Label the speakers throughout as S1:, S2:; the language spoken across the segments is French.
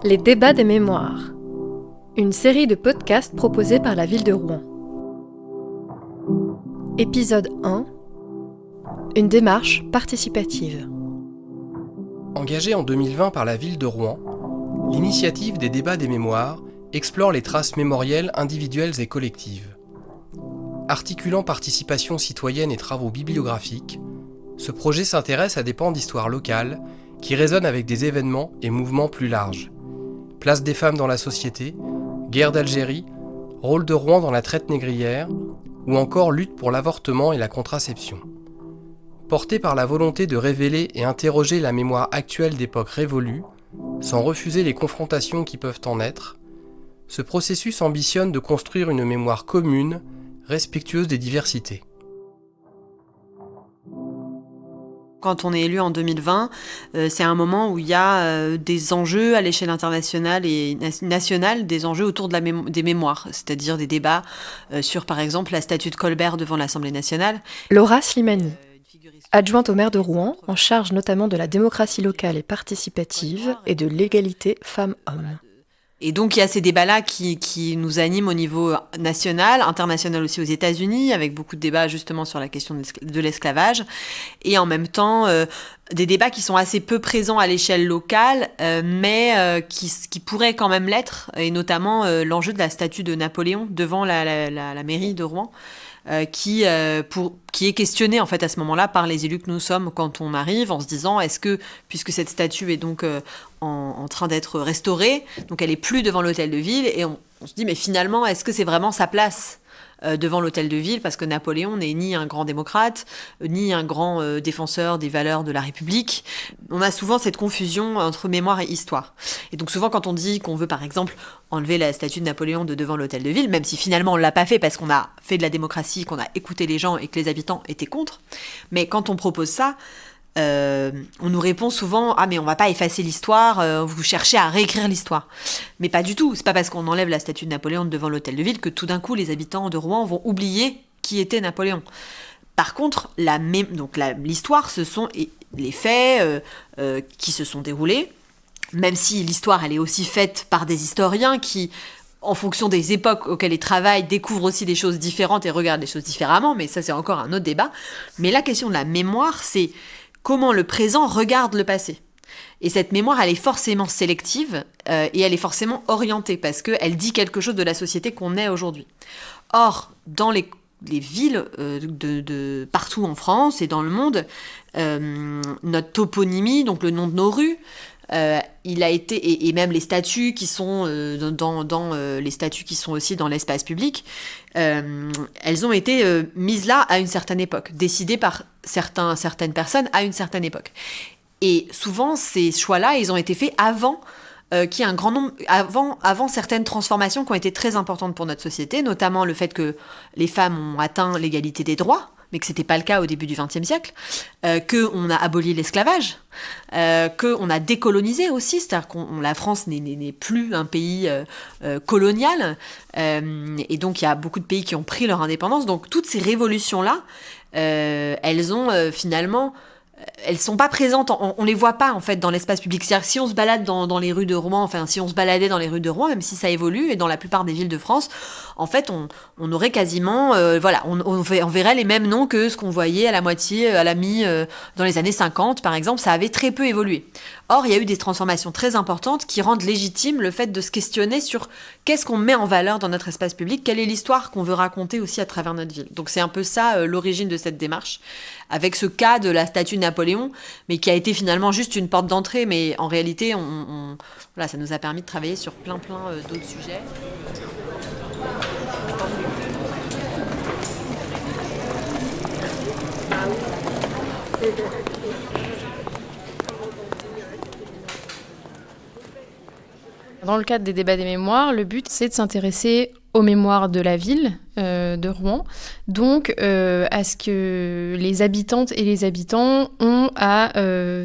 S1: Les débats des mémoires. Une série de podcasts proposés par la ville de Rouen. Épisode 1. Une démarche participative.
S2: Engagée en 2020 par la ville de Rouen, l'initiative des débats des mémoires explore les traces mémorielles individuelles et collectives. Articulant participation citoyenne et travaux bibliographiques, ce projet s'intéresse à des pans d'histoire locale qui résonnent avec des événements et mouvements plus larges. Place des femmes dans la société, guerre d'Algérie, rôle de Rouen dans la traite négrière, ou encore lutte pour l'avortement et la contraception. Porté par la volonté de révéler et interroger la mémoire actuelle d'époques révolues, sans refuser les confrontations qui peuvent en naître, ce processus ambitionne de construire une mémoire commune, respectueuse des diversités.
S3: Quand on est élu en 2020, c'est un moment où il y a des enjeux à l'échelle internationale et nationale, des enjeux autour de des mémoires, c'est-à-dire des débats sur, par exemple, la statue de Colbert devant l'Assemblée nationale.
S1: Laura Slimani, adjointe au maire de Rouen, en charge notamment de la démocratie locale et participative et de l'égalité femmes-hommes.
S3: Et donc, il y a ces débats-là qui nous animent au niveau national, international aussi aux États-Unis, avec beaucoup de débats justement sur la question de l'esclavage. Et en même temps, des débats qui sont assez peu présents à l'échelle locale, mais qui pourraient quand même l'être, et notamment l'enjeu de la statue de Napoléon devant la mairie de Rouen. Qui est questionné en fait à ce moment-là par les élus que nous sommes quand on arrive, en se disant est-ce que, puisque cette statue est donc en train d'être restaurée, donc elle est plus devant l'hôtel de ville, et on se dit mais finalement est-ce que c'est vraiment sa place devant l'hôtel de ville, parce que Napoléon n'est ni un grand démocrate, ni un grand défenseur des valeurs de la République. On a souvent cette confusion entre mémoire et histoire. Et donc souvent quand on dit qu'on veut par exemple enlever la statue de Napoléon de devant l'hôtel de ville, même si finalement on ne l'a pas fait parce qu'on a fait de la démocratie, qu'on a écouté les gens et que les habitants étaient contre, mais quand on propose ça, on nous répond souvent « Ah mais on va pas effacer l'histoire, vous cherchez à réécrire l'histoire ». Mais pas du tout, c'est pas parce qu'on enlève la statue de Napoléon devant l'hôtel de ville que tout d'un coup les habitants de Rouen vont oublier qui était Napoléon. Par contre, l'histoire, ce sont les faits qui se sont déroulés, même si l'histoire elle est aussi faite par des historiens qui, en fonction des époques auxquelles ils travaillent, découvrent aussi des choses différentes et regardent les choses différemment, mais ça c'est encore un autre débat. Mais la question de la mémoire, c'est comment le présent regarde le passé. Et cette mémoire, elle est forcément sélective et elle est forcément orientée parce qu'elle dit quelque chose de la société qu'on est aujourd'hui. Or, dans les villes de partout en France et dans le monde, notre toponymie, donc le nom de nos rues, il a été, et même les statues qui sont dans les statues qui sont aussi dans l'espace public, elles ont été mises là à une certaine époque, décidées par certaines personnes à une certaine époque. Et souvent, ces choix-là, ils ont été faits avant qu'il y ait un grand nombre, avant certaines transformations qui ont été très importantes pour notre société, notamment le fait que les femmes ont atteint l'égalité des droits, mais que ce n'était pas le cas au début du XXe siècle, qu'on a aboli l'esclavage, qu'on a décolonisé aussi, c'est-à-dire que la France n'est plus un pays colonial, et donc il y a beaucoup de pays qui ont pris leur indépendance. Donc toutes ces révolutions-là, elles ont finalement... Elles sont pas présentes, on les voit pas en fait dans l'espace public. C'est-à-dire que si on se balade dans les rues de Rouen, enfin si on se baladait dans les rues de Rouen, même si ça évolue, et dans la plupart des villes de France, en fait on aurait quasiment, on verrait les mêmes noms que ce qu'on voyait à la mi dans les années 50 par exemple. Ça avait très peu évolué. Or il y a eu des transformations très importantes qui rendent légitime le fait de se questionner sur qu'est-ce qu'on met en valeur dans notre espace public, quelle est l'histoire qu'on veut raconter aussi à travers notre ville. Donc c'est un peu ça l'origine de cette démarche, avec ce cas de la statue de Napoléon, mais qui a été finalement juste une porte d'entrée, mais en réalité, voilà, ça nous a permis de travailler sur plein d'autres sujets.
S4: Dans le cadre des débats des mémoires, le but, c'est de s'intéresser aux mémoires de la ville de Rouen, donc à ce que les habitantes et les habitants ont à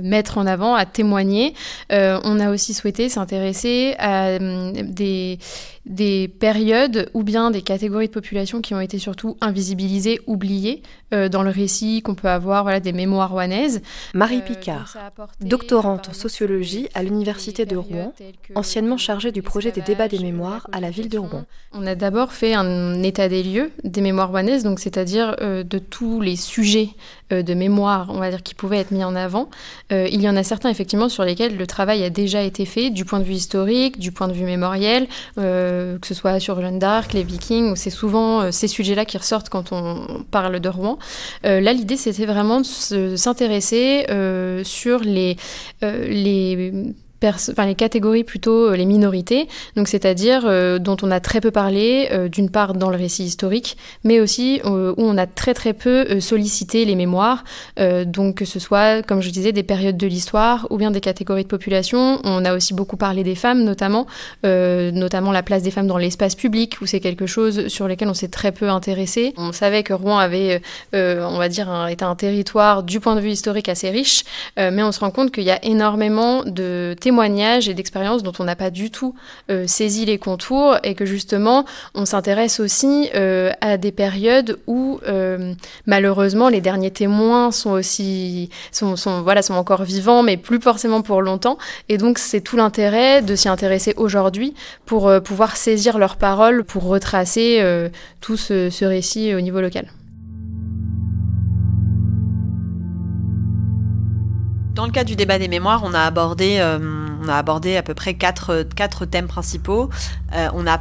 S4: mettre en avant, à témoigner. On a aussi souhaité s'intéresser à des périodes ou bien des catégories de population qui ont été surtout invisibilisées, oubliées dans le récit qu'on peut avoir des mémoires rouennaises.
S1: Marie Picard, doctorante en sociologie à l'Université de Rouen, anciennement chargée du projet des débats des mémoires à la ville de Rouen.
S4: On a d'abord fait un état des lieux des mémoires rouennaises, donc c'est-à-dire de tous les sujets de mémoire, on va dire, qui pouvaient être mis en avant. Il y en a certains, effectivement, sur lesquels le travail a déjà été fait, du point de vue historique, du point de vue mémoriel, que ce soit sur Jeanne d'Arc, les Vikings, où c'est souvent ces sujets-là qui ressortent quand on parle de Rouen. Là, l'idée, c'était vraiment de s'intéresser sur les catégories plutôt, les minorités, donc c'est-à-dire dont on a très peu parlé, d'une part dans le récit historique, mais aussi où on a très très peu sollicité les mémoires, donc que ce soit, comme je disais, des périodes de l'histoire ou bien des catégories de population. On a aussi beaucoup parlé des femmes, notamment la place des femmes dans l'espace public, où c'est quelque chose sur lequel on s'est très peu intéressé. On savait que Rouen avait, on va dire, était un territoire du point de vue historique assez riche, mais on se rend compte qu'il y a énormément de témoignages et d'expériences dont on n'a pas du tout saisi les contours, et que justement on s'intéresse aussi à des périodes où malheureusement les derniers témoins sont encore vivants, mais plus forcément pour longtemps, et donc c'est tout l'intérêt de s'y intéresser aujourd'hui pour pouvoir saisir leurs paroles, pour retracer tout ce récit au niveau local.
S3: Dans le cadre du débat des mémoires, on a abordé à peu près quatre thèmes principaux. On a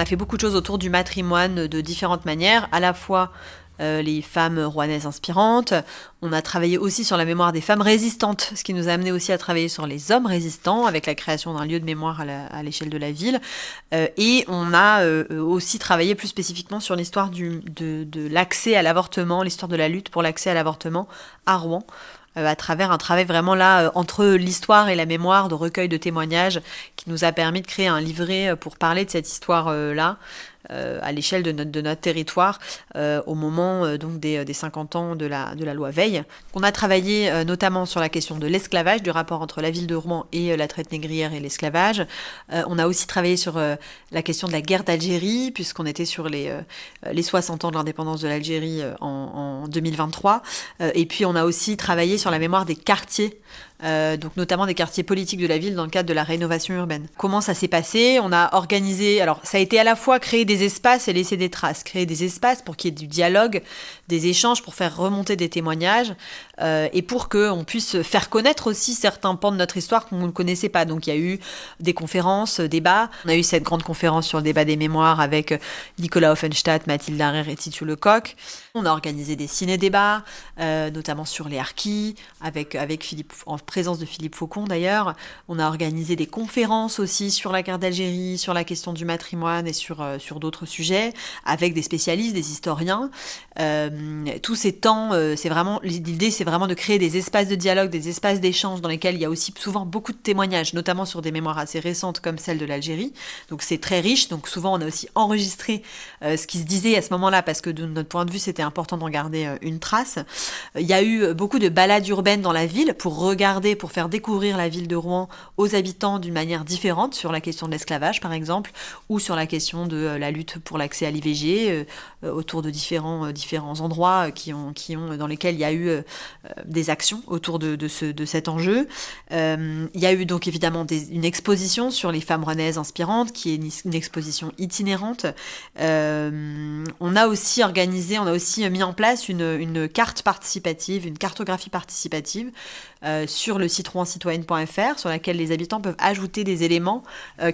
S3: fait beaucoup de choses autour du matrimoine de différentes manières, à la fois les femmes rouennaises inspirantes. On a travaillé aussi sur la mémoire des femmes résistantes, ce qui nous a amené aussi à travailler sur les hommes résistants, avec la création d'un lieu de mémoire à l'échelle de la ville. Et on a aussi travaillé plus spécifiquement sur l'histoire de l'accès à l'avortement, l'histoire de la lutte pour l'accès à l'avortement à Rouen, à travers un travail vraiment là entre l'histoire et la mémoire, de recueil de témoignages, qui nous a permis de créer un livret pour parler de cette histoire-là à l'échelle de notre territoire au moment donc des 50 ans de la loi Veil. On a travaillé notamment sur la question de l'esclavage, du rapport entre la ville de Rouen et la traite négrière et l'esclavage. On a aussi travaillé sur la question de la guerre d'Algérie, puisqu'on était sur les 60 ans de l'indépendance de l'Algérie en 2023. Et puis on a aussi travaillé sur la mémoire des quartiers, donc notamment des quartiers politiques de la ville dans le cadre de la rénovation urbaine. Comment ça s'est passé ? On a organisé, alors ça a été à la fois créer des espaces et laisser des traces, créer des espaces pour qu'il y ait du dialogue, des échanges, pour faire remonter des témoignages, et pour qu'on puisse faire connaître aussi certains pans de notre histoire qu'on ne connaissait pas. Donc il y a eu des conférences, débats. On a eu cette grande conférence sur le débat des mémoires avec Nicolas Offenstadt, Mathilde Larère et Titu Lecoq. On a organisé des ciné-débats, notamment sur les harkis, avec Philippe, en présence de Philippe Faucon d'ailleurs. On a organisé des conférences aussi sur la guerre d'Algérie, sur la question du matrimoine et sur d'autres sujets, avec des spécialistes, des historiens. Tous ces temps, l'idée c'est vraiment de créer des espaces de dialogue, des espaces d'échange dans lesquels il y a aussi souvent beaucoup de témoignages, notamment sur des mémoires assez récentes comme celle de l'Algérie. Donc c'est très riche, donc souvent on a aussi enregistré ce qui se disait à ce moment-là, parce que de notre point de vue c'était important d'en garder une trace. Il y a eu beaucoup de balades urbaines dans la ville pour faire découvrir la ville de Rouen aux habitants d'une manière différente, sur la question de l'esclavage par exemple, ou sur la question de la lutte pour l'accès à l'IVG, autour de différents endroits dans lesquels il y a eu des actions autour de cet enjeu. Il y a eu donc évidemment une exposition sur les femmes rouennaises inspirantes, qui est une exposition itinérante. On a aussi mis en place une carte participative, une cartographie participative sur le site rouencitoyenne.fr, sur laquelle les habitants peuvent ajouter des éléments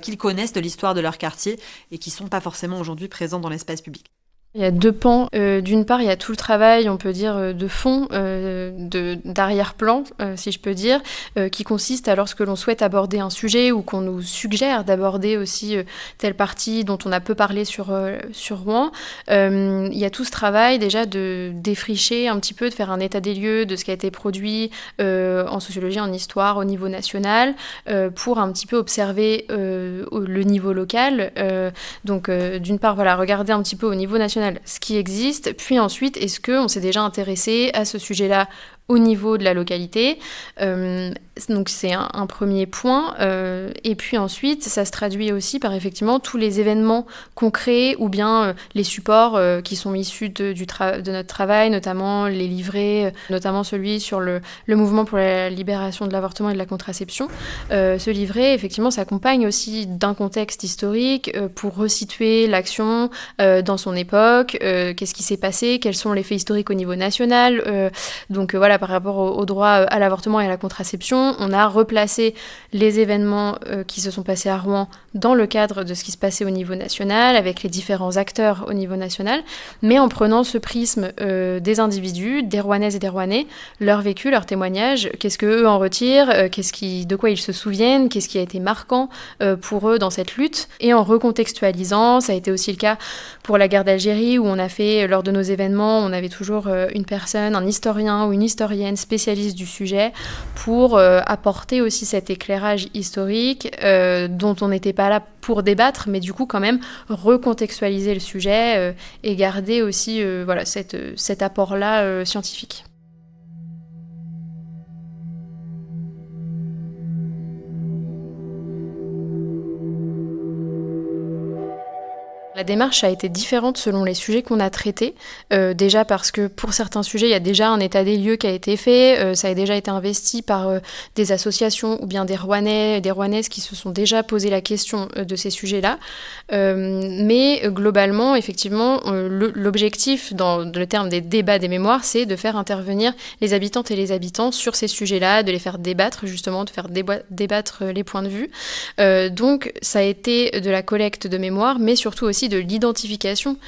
S3: qu'ils connaissent de l'histoire de leur quartier et qui ne sont pas forcément aujourd'hui présents dans l'espace public.
S4: Il y a deux pans. D'une part, il y a tout le travail, on peut dire, de fond, d'arrière-plan, si je peux dire, qui consiste à lorsque l'on souhaite aborder un sujet ou qu'on nous suggère d'aborder aussi telle partie dont on a peu parlé sur Rouen. Il y a tout ce travail déjà de défricher un petit peu, de faire un état des lieux de ce qui a été produit en sociologie, en histoire, au niveau national, pour un petit peu observer le niveau local. Donc, d'une part, voilà, regarder un petit peu au niveau national ce qui existe, puis ensuite, est-ce qu'on s'est déjà intéressé à ce sujet-là au niveau de la localité. Donc c'est un premier point. Et puis ensuite, ça se traduit aussi par effectivement tous les événements concrets ou bien les supports qui sont issus de notre travail, notamment les livrets, notamment celui sur le mouvement pour la libération de l'avortement et de la contraception. Ce livret, effectivement, s'accompagne aussi d'un contexte historique pour resituer l'action dans son époque, qu'est-ce qui s'est passé, quels sont les faits historiques au niveau national. Donc voilà, par rapport au droit à l'avortement et à la contraception, on a replacé les événements qui se sont passés à Rouen dans le cadre de ce qui se passait au niveau national, avec les différents acteurs au niveau national, mais en prenant ce prisme des individus, des Rouennaises et des Rouennais, leur vécu, leur témoignage, qu'est-ce qu'eux en retirent, de quoi ils se souviennent, qu'est-ce qui a été marquant pour eux dans cette lutte, et en recontextualisant, ça a été aussi le cas pour la guerre d'Algérie, où on a fait, lors de nos événements, on avait toujours une personne, un historien ou une historienne spécialiste du sujet, pour apporter aussi cet éclairage historique dont on n'était pas là pour débattre, mais du coup quand même recontextualiser le sujet et garder aussi voilà, cet apport-là scientifique. La démarche a été différente selon les sujets qu'on a traités. Déjà parce que pour certains sujets, il y a déjà un état des lieux qui a été fait. Ça a déjà été investi par des associations ou bien des Rouennais, des Rouennaises qui se sont déjà posé la question de ces sujets-là. Mais globalement, effectivement, l'objectif dans le terme des débats des mémoires, c'est de faire intervenir les habitantes et les habitants sur ces sujets-là, de les faire débattre justement, de faire débattre les points de vue. Donc ça a été de la collecte de mémoire, mais surtout aussi de l'identification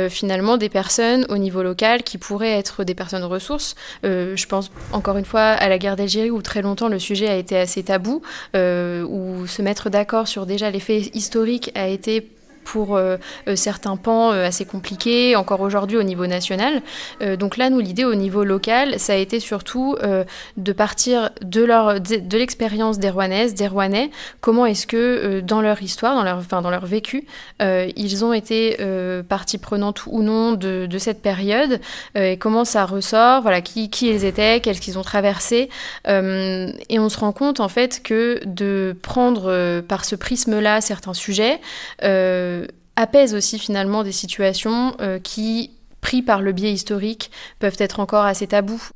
S4: finalement des personnes au niveau local qui pourraient être des personnes ressources. Je pense encore une fois à la guerre d'Algérie où très longtemps le sujet a été assez tabou, où se mettre d'accord sur déjà les faits historiques a été pour certains pans assez compliqués, encore aujourd'hui au niveau national. Donc là, nous, l'idée au niveau local, ça a été surtout de partir de l'expérience des Rouennaises, des Rouennais, comment est-ce que dans leur histoire, dans leur vécu, ils ont été partie prenante ou non de cette période, et comment ça ressort, voilà, qui ils étaient, qu'est-ce qu'ils ont traversé. Et on se rend compte en fait que de prendre par ce prisme-là certains sujets, apaise aussi finalement des situations qui, pris par le biais historique, peuvent être encore assez tabous.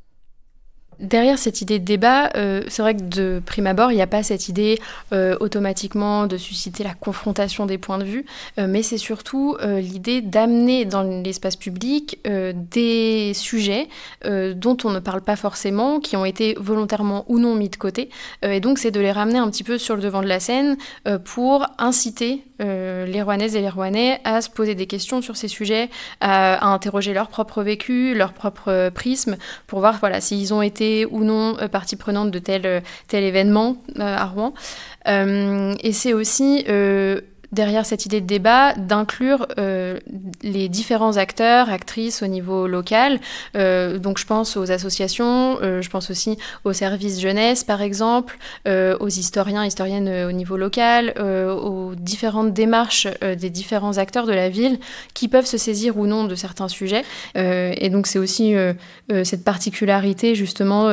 S4: Derrière cette idée de débat, c'est vrai que de prime abord, il n'y a pas cette idée automatiquement de susciter la confrontation des points de vue, mais c'est surtout l'idée d'amener dans l'espace public des sujets dont on ne parle pas forcément, qui ont été volontairement ou non mis de côté, et donc c'est de les ramener un petit peu sur le devant de la scène pour inciter les Rouennaises et les Rouennais à se poser des questions sur ces sujets, à interroger leur propre vécu, leur propre prisme, pour voir voilà, s'ils ont été ou non partie prenante de tel événement à Rouen. Et c'est aussi derrière cette idée de débat, d'inclure les différents acteurs, actrices au niveau local. Donc je pense aux associations, je pense aussi aux services jeunesse par exemple, aux historiens, historiennes au niveau local, aux différentes démarches des différents acteurs de la ville qui peuvent se saisir ou non de certains sujets. Et donc c'est aussi cette particularité justement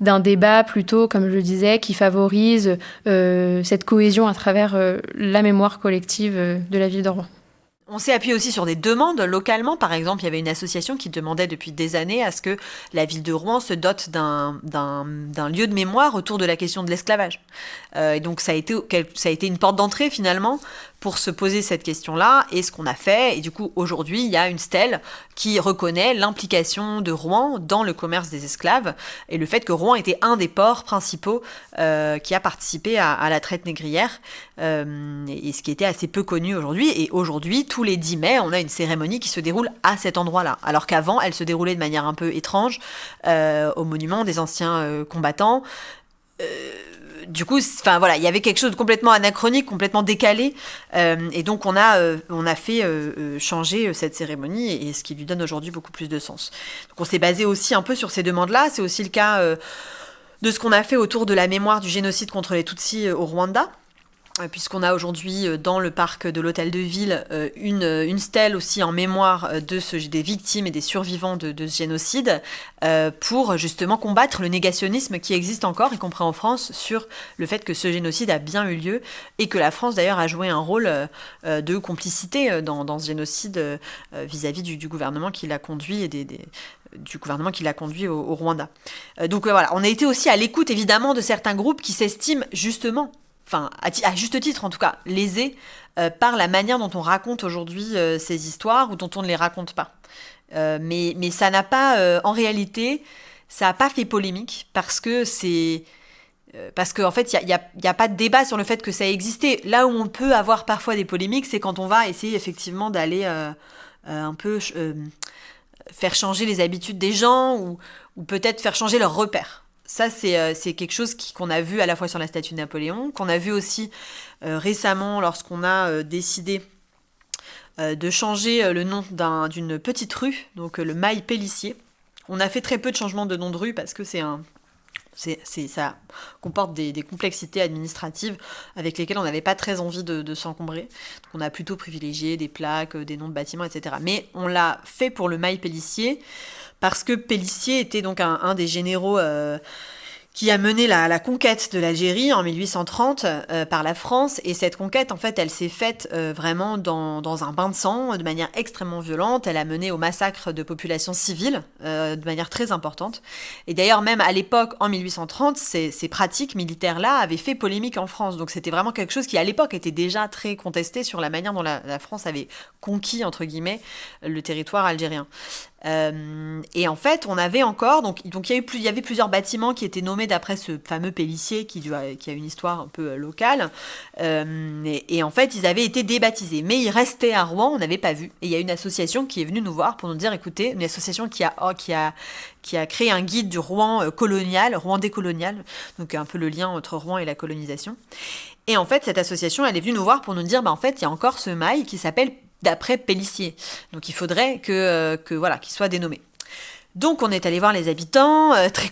S4: d'un débat plutôt, comme je le disais, qui favorise cette cohésion à travers la mémoire collective de la ville de Rouen.
S3: On s'est appuyé aussi sur des demandes localement. Par exemple, il y avait une association qui demandait depuis des années à ce que la ville de Rouen se dote d'un lieu de mémoire autour de la question de l'esclavage. Et donc ça a été une porte d'entrée finalement pour se poser cette question-là, et ce qu'on a fait, et du coup aujourd'hui il y a une stèle qui reconnaît l'implication de Rouen dans le commerce des esclaves, et le fait que Rouen était un des ports principaux qui a participé à la traite négrière, et ce qui était assez peu connu aujourd'hui. Et aujourd'hui, tous les 10 mai, on a une cérémonie qui se déroule à cet endroit-là, alors qu'avant elle se déroulait de manière un peu étrange au monument des anciens combattants. Du coup, enfin voilà, il y avait quelque chose de complètement anachronique, complètement décalé, et donc on a fait changer cette cérémonie, et ce qui lui donne aujourd'hui beaucoup plus de sens. Donc on s'est basé aussi un peu sur ces demandes-là. C'est aussi le cas de ce qu'on a fait autour de la mémoire du génocide contre les Tutsis au Rwanda, puisqu'on a aujourd'hui dans le parc de l'Hôtel de Ville une stèle aussi en mémoire des victimes et des survivants de ce génocide, pour justement combattre le négationnisme qui existe encore, y compris en France, sur le fait que ce génocide a bien eu lieu, et que la France d'ailleurs a joué un rôle de complicité dans ce génocide vis-à-vis du gouvernement qui l'a conduit, et du gouvernement qui l'a conduit au Rwanda. Donc voilà, on a été aussi à l'écoute évidemment de certains groupes qui s'estiment justement, enfin à juste titre en tout cas, lésés par la manière dont on raconte aujourd'hui ces histoires, ou dont on ne les raconte pas. Mais ça n'a pas, en réalité, ça n'a pas fait polémique, parce que en fait, il y a pas de débat sur le fait que ça a existé. Là où on peut avoir parfois des polémiques, c'est quand on va essayer effectivement d'aller un peu faire changer les habitudes des gens, ou peut-être faire changer leurs repères. Ça, c'est quelque chose qu'on a vu à la fois sur la statue de Napoléon, qu'on a vu aussi récemment lorsqu'on a décidé de changer le nom d'une petite rue, donc le Mail Pélissier. On a fait très peu de changements de nom de rue, parce que ça comporte des complexités administratives avec lesquelles on n'avait pas très envie de s'encombrer. Donc on a plutôt privilégié des plaques, des noms de bâtiments, etc. Mais on l'a fait pour le Mail Pélissier, parce que Pélissier était donc un des généraux qui a mené la conquête de l'Algérie en 1830 par la France. Et cette conquête, en fait, elle s'est faite vraiment dans un bain de sang, de manière extrêmement violente. Elle a mené au massacre de populations civiles de manière très importante. Et d'ailleurs, même à l'époque, en 1830, ces pratiques militaires-là avaient fait polémique en France. Donc c'était vraiment quelque chose qui, à l'époque, était déjà très contesté sur la manière dont la France avait conquis, entre guillemets, le territoire algérien. Et en fait, on avait encore, donc il y avait plusieurs bâtiments qui étaient nommés d'après ce fameux Pélissier qui a une histoire un peu locale, et en fait ils avaient été débaptisés, mais ils restaient à Rouen, on n'avait pas vu. Et il y a une association qui est venue nous voir pour nous dire, écoutez, une association qui a créé un guide du Rouen colonial, Rouen décolonial, donc un peu le lien entre Rouen et la colonisation. Et en fait, cette association, elle est venue nous voir pour nous dire, en fait, il y a encore ce mail qui s'appelle d'après Pélissier. Donc il faudrait que qu'il soit dénommé. Donc on est allé voir les habitants, très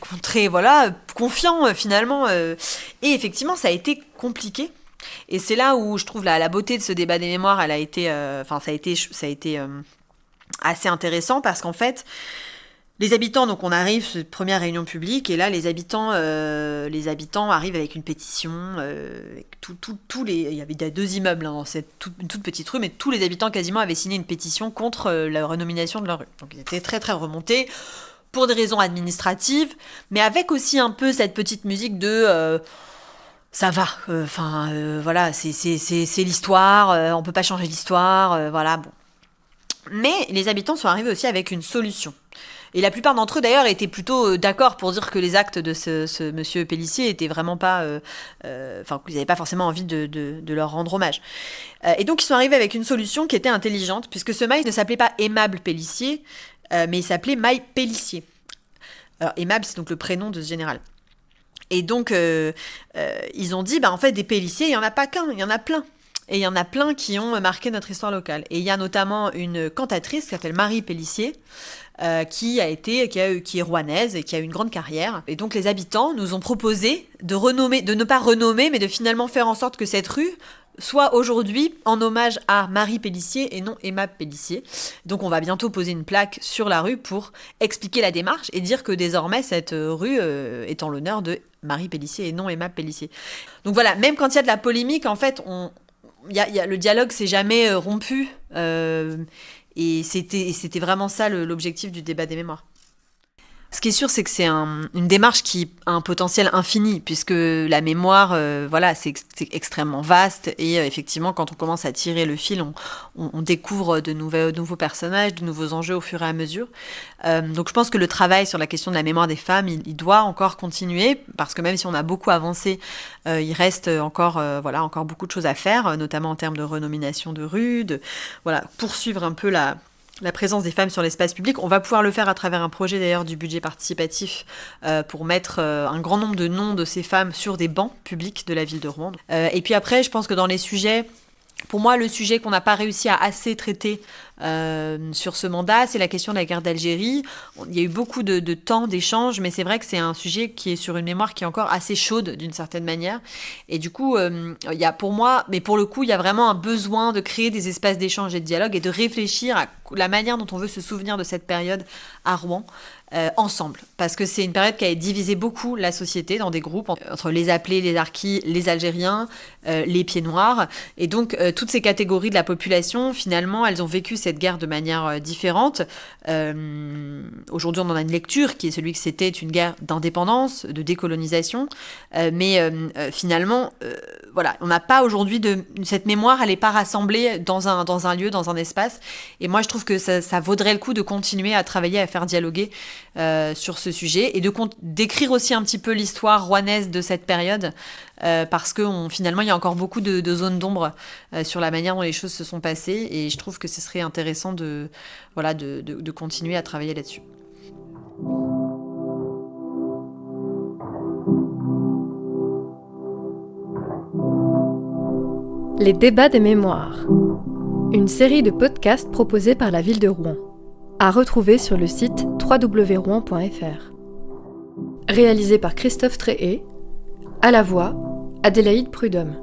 S3: confiants finalement, et effectivement ça a été compliqué. Et c'est là où je trouve la beauté de ce débat des mémoires, elle a été, ça a été assez intéressant, parce qu'en fait les habitants, donc on arrive, cette première réunion publique, et là les habitants arrivent avec une pétition, il y avait 2 immeubles dans une toute petite rue, mais tous les habitants quasiment avaient signé une pétition contre la renomination de leur rue. Donc ils étaient très très remontés, pour des raisons administratives, mais avec aussi un peu cette petite musique de ça va, voilà, c'est l'histoire, on peut pas changer l'histoire, voilà, bon. Mais les habitants sont arrivés aussi avec une solution. Et la plupart d'entre eux, d'ailleurs, étaient plutôt d'accord pour dire que les actes de ce monsieur Pélissier étaient vraiment pas... qu'ils n'avaient pas forcément envie de leur rendre hommage. Et donc, ils sont arrivés avec une solution qui était intelligente, puisque ce mail ne s'appelait pas Aimable Pélissier, mais il s'appelait Mail Pélissier. Alors, Aimable, c'est donc le prénom de ce général. Et donc, ils ont dit, en fait, des Pélissiers, il n'y en a pas qu'un, il y en a plein. Et il y en a plein qui ont marqué notre histoire locale. Et il y a notamment une cantatrice qui s'appelle Marie Pélissier, qui est rouennaise et qui a eu une grande carrière. Et donc les habitants nous ont proposé de ne pas renommer, mais de finalement faire en sorte que cette rue soit aujourd'hui en hommage à Marie Pélissier et non Aimable Pélissier. Donc on va bientôt poser une plaque sur la rue pour expliquer la démarche et dire que désormais cette rue est en l'honneur de Marie Pélissier et non Aimable Pélissier. Donc voilà, même quand il y a de la polémique, en fait, le dialogue s'est jamais rompu, et c'était vraiment ça l'objectif du débat des mémoires. Ce qui est sûr, c'est que c'est une démarche qui a un potentiel infini, puisque la mémoire, c'est extrêmement vaste. Et effectivement, quand on commence à tirer le fil, on découvre de nouveaux personnages, de nouveaux enjeux au fur et à mesure. Donc je pense que le travail sur la question de la mémoire des femmes, il doit encore continuer, parce que même si on a beaucoup avancé, il reste encore beaucoup de choses à faire, notamment en termes de renomination de rues, poursuivre un peu la présence des femmes sur l'espace public. On va pouvoir le faire à travers un projet d'ailleurs du budget participatif pour mettre un grand nombre de noms de ces femmes sur des bancs publics de la ville de Rouen. Et puis après, je pense que dans les sujets, pour moi, le sujet qu'on n'a pas réussi à assez traiter sur ce mandat, c'est la question de la guerre d'Algérie. Il y a eu beaucoup de temps d'échange, mais c'est vrai que c'est un sujet qui est sur une mémoire qui est encore assez chaude d'une certaine manière. Et du coup, il y a pour moi, mais pour le coup, il y a vraiment un besoin de créer des espaces d'échange et de dialogue et de réfléchir à la manière dont on veut se souvenir de cette période à Rouen. Ensemble, parce que c'est une période qui a divisé beaucoup la société dans des groupes entre les appelés, les harkis, les Algériens, les pieds noirs, et donc toutes ces catégories de la population, finalement, elles ont vécu cette guerre de manière différente. Aujourd'hui, on en a une lecture qui est celui que c'était une guerre d'indépendance, de décolonisation, mais finalement, on n'a pas aujourd'hui cette mémoire, elle n'est pas rassemblée dans un lieu, dans un espace, et moi je trouve que ça vaudrait le coup de continuer à travailler, à faire dialoguer sur ce sujet et d'écrire aussi un petit peu l'histoire rouennaise de cette période parce que finalement il y a encore beaucoup de zones d'ombre sur la manière dont les choses se sont passées et je trouve que ce serait intéressant de continuer à travailler là-dessus.
S1: Les débats des mémoires. Une série de podcasts proposés par la ville de Rouen. À retrouver sur le site www.rouen.fr. Réalisé par Christophe Tréhé. À la voix, Adélaïde Prudhomme.